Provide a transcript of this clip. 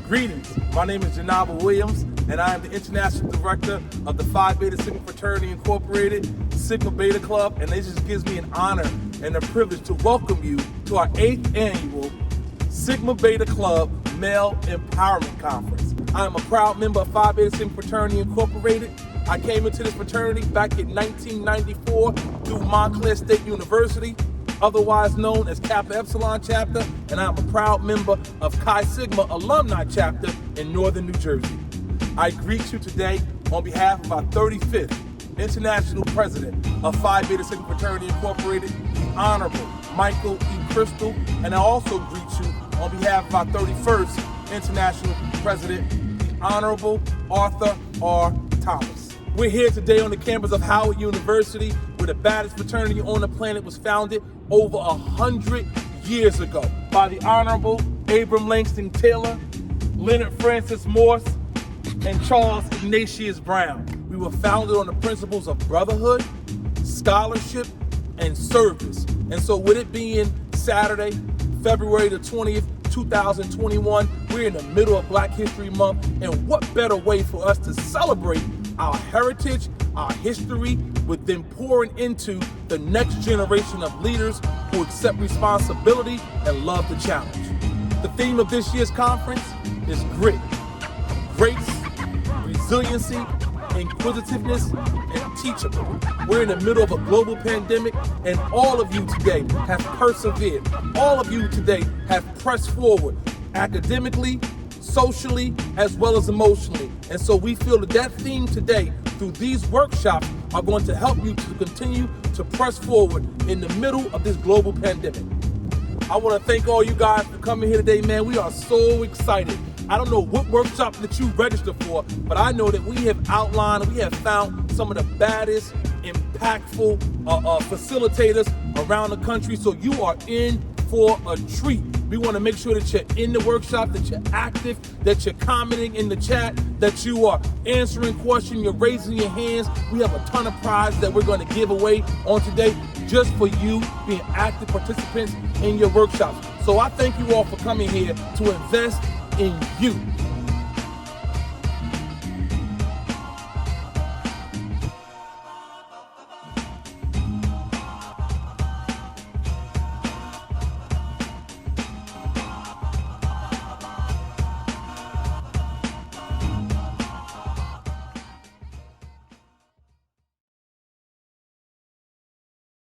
Greetings, my name is Jenabu and I am the International Director of the Phi Beta Sigma Fraternity Incorporated, Sigma Beta Club, and it just gives me an honor and a privilege to welcome you to our 8th annual Sigma Beta Club Male Empowerment Conference. I am a proud member of Phi Beta Sigma Fraternity Incorporated. I came into this fraternity back in 1994 through Montclair State University, otherwise known as Kappa Epsilon Chapter, and I'm a proud member of Chi Sigma Alumni Chapter in Northern New Jersey. I greet you today on behalf of our 35th International President of Phi Beta Sigma Fraternity Incorporated, the Honorable Michael E. Crystal, and I also greet you on behalf of our 31st International President, the Honorable Arthur R. Thomas. We're here today on the campus of Howard University, where the baddest fraternity on the planet was founded over 100 years ago by the Honorable Abram Langston Taylor, Leonard Francis Morse, and Charles Ignatius Brown. We were founded on the principles of brotherhood, scholarship, and service. And so with it being Saturday, February the 20th, 2021, we're in the middle of Black History Month, and what better way for us to celebrate our heritage, our history, with then pouring into the next generation of leaders who accept responsibility and love the challenge. The theme of this year's conference is grit, grace, resiliency, inquisitiveness, and teachable. We're in the middle of a global pandemic, and all of you today have persevered. All of you today have pressed forward academically, socially, as well as emotionally. And so we feel that theme today, through these workshops, are going to help you to continue to press forward in the middle of this global pandemic. I want to thank all you guys for coming here today, man. We are so excited. I don't know what workshop that you registered for, but I know that we have outlined, we have found some of the baddest, impactful facilitators around the country. So you are in for a treat. We want to make sure that you're in the workshop, that you're active, that you're commenting in the chat, that you are answering questions, you're raising your hands. We have a ton of prizes that we're going to give away on today just for you being active participants in your workshops. So I thank you all for coming here to invest in you.